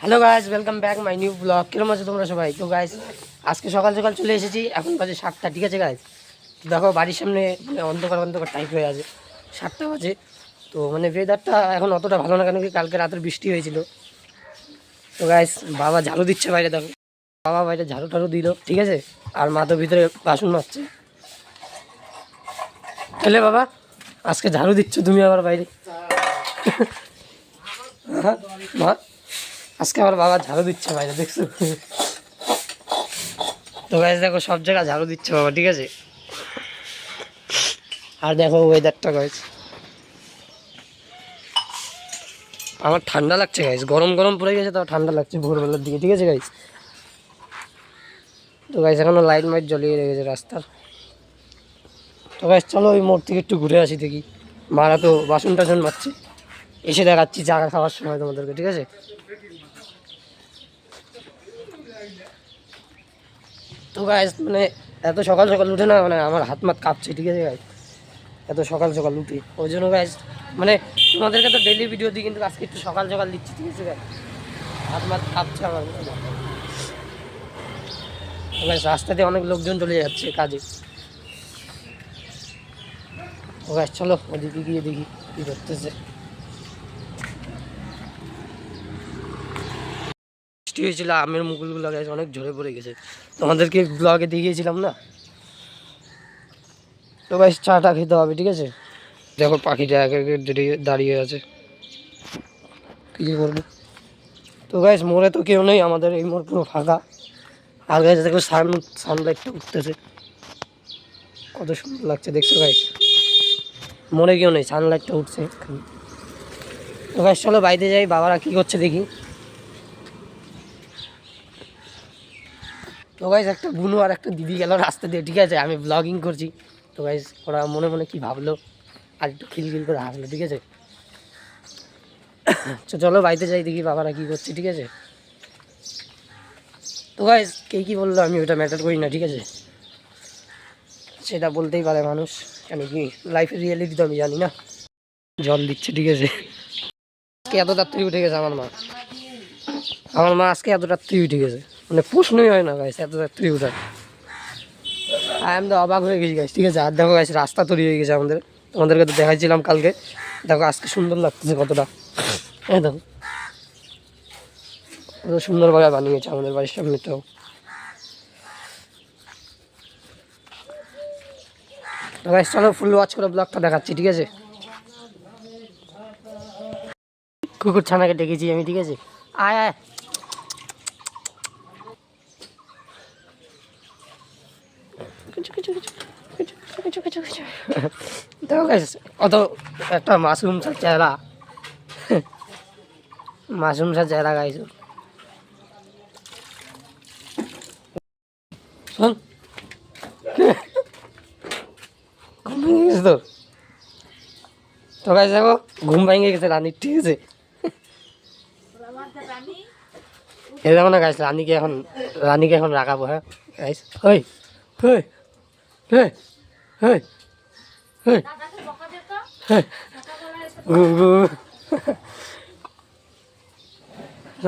Hello guys, welcome back my new blog. কিরকম আছো তোমরা সবাই? তো গাইস আজকে সকাল সকাল চলে এসেছি, এখন বাজে 7টা। ঠিক আছে গাইস, দেখো বাড়ির সামনে মানে অন্ধকার অন্ধকার টাইপ হয়ে আছে, 7টা বাজে। তো মানে ওয়েদারটা এখন অতটা ভালো না, কেন কি কালকে রাতের বৃষ্টি হয়েছিল। তো গাইস বাবা ঝাড়ু দিচ্ছে বাইরে, দেখো বাবা বাইরে ঝাড়ু টাড়ু দিল, ঠিক আছে। আর মা তো ভিতরে বাসন মাজছে। এলে বাবা, আজকে ঝাড়ু দিচ্ছ তুমি আবার বাইরে? হ্যাঁ মা, আজকে আমার বাবা ঝাড়ু দিচ্ছে বাইরে, দেখছো? তো গাইস দেখো সব জায়গায় ঝাড়ু দিচ্ছে বাবা, ঠিক আছে। আর দেখো ওয়েদারটা গাইস, আমার ঠান্ডা লাগছে গাইস, গরম গরম পড়ে গেছে, তাও ঠান্ডা লাগছে ভোরবেলার দিকে, ঠিক আছে গাইস। তো গাইস এখনো লাইট মাইট জ্বলিয়ে রেখেছে রাস্তার। তো গাইস চলো ওই মোড় থেকে একটু ঘুরে আসি, দেখি মারা তো বাসন টাসন মারছে, এসে দেখাচ্ছি চা খাওয়ার সময় তোমাদেরকে, ঠিক আছে। তো গাইস মানে এত সকাল সকাল উঠে না, মানে আমার হাত মাত কাঁপছে, ঠিক আছে গাইস। এত সকাল সকাল উঠি ওই জন্য গাইস, মানে তোমাদেরকে তো ডেলি ভিডিও দিই, কিন্তু আজকে একটু সকাল সকাল দিচ্ছি, ঠিক আছে গাইস। হাত মাত কাঁপছে আমার। গাইস রাস্তা দিয়ে অনেক লোকজন চলে যাচ্ছে কাজে। ও গাইস চলো ওদিকে গিয়ে দেখি কি করতেছে। বৃষ্টি হয়েছিল, আমের মুকুলগুলো গাইস অনেক ঝরে পড়ে গেছে, তোমাদেরকে ব্লগে দেখিয়েছিলাম না। তো গাইস চাটা খেতে হবে, ঠিক আছে। দেখো পাখিটা এক এক দাঁড়িয়ে আছে, কি করবো। তো গাইস মোড়ে তো কেউ নেই, আমাদের এই মোড় পুরো ফাঁকা। আর গাইস দেখো সানলাইটটা উঠতেছে, কত সুন্দর লাগছে, দেখছো গাইস? মোড়ে কেউ নেই, সানলাইটটা উঠছে। তো গাইস চলো বাইরে যাই, বাবারা কি করছে দেখি। তো গাইস একটা বুনু আর একটা দিদি গেল রাস্তা দিয়ে, ঠিক আছে, আমি ব্লগিং করছি। তো গাইস ওরা মনে মনে কি ভাবলো, আর একটু খিলখিল করে হাসলো, ঠিক আছে। তো চলো বাইরে যাই, দেখি বাবারা কি করছে, ঠিক আছে। তো গাইস কে কি বললো আমি ওটা ম্যাটার করি না, ঠিক আছে। সেটা বলতেই পারে মানুষ, কেন কি লাইফের রিয়েলিটি তো আমি জানি না। জল দিচ্ছে, ঠিক আছে। আজকে এত রাত্রি উঠে গেছে আমার মা আজকে এত রাত্রি উঠে গেছে, মানে প্রশ্নই হয় না গাইস, এত রাত্রি উঠার। আমি তো অবাক হয়ে গেছি গাইস, ঠিক আছে। আর দেখো গাইস রাস্তা তৈরি হয়ে গেছে আমাদের, তোমাদেরকে তো দেখাইছিলাম কালকে। দেখো আজকে সুন্দর লাগতেছে কতটা, হ্যাঁ দেখো কত সুন্দরভাবে বানিয়েছে আমাদের বাড়ির সামনেটাও। তো গাইস চলো ফুল ওয়াচ করে ব্লগটা দেখাচ্ছি, ঠিক আছে। কুকুর ছানাকে ডেকেছি আমি, ঠিক আছে। আয় আয়। দেখো গাইস কত একটা মাশরুম সা চেহারা, মাশরুম সা চেহারা গাইস। শোন, ঘুম ভেঙে গেছে তোর? তো গাইস দেখো ঘুম ভেঙে গেছে রানীর, ঠিক আছে। এই দেখো না গাইস, রানীকে এখন রাখাবো, হ্যাঁ গাইস। হই হই হই হই হই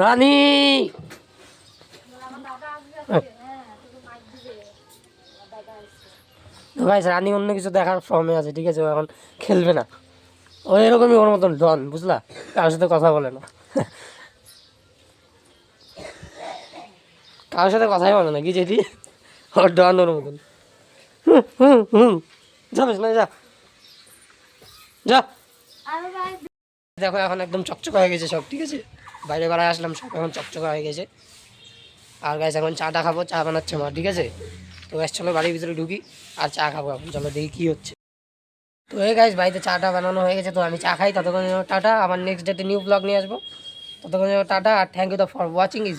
রানী। গাইস রানী অন্য কিছু দেখার ফর্মে আছে, ঠিক আছে। ও এখন খেলবে না, ও এরকমই ওর মতন ডন, বুঝলা, কারোর সাথে কথা বলে না। কারোর সাথে কথাই বলে না, কি যেটি ওর ডন ওর মতন। যাবেস না, যা যা। দেখো এখন একদম চকচকা হয়ে গেছে সব, ঠিক আছে। বাইরে বেড়ায় আসলাম, সব এখন চকচকা হয়ে গেছে। আর গাইস এখন চাটা খাবো, চা বানাচ্ছে মা, ঠিক আছে। তো গাইস চলো বাড়ির ভিতরে ঢুকি আর চা খাবো এখন, চলো দেখি কী হচ্ছে। তো এই গাইস বাড়িতে চাটা বানানো হয়ে গেছে, তো আমি চা খাই। ততক্ষণ টাটা, আবার নেক্সট ডেতে নিউ ব্লগ নিয়ে আসবো। ততক্ষণ টাটা, আর thank you for watching is.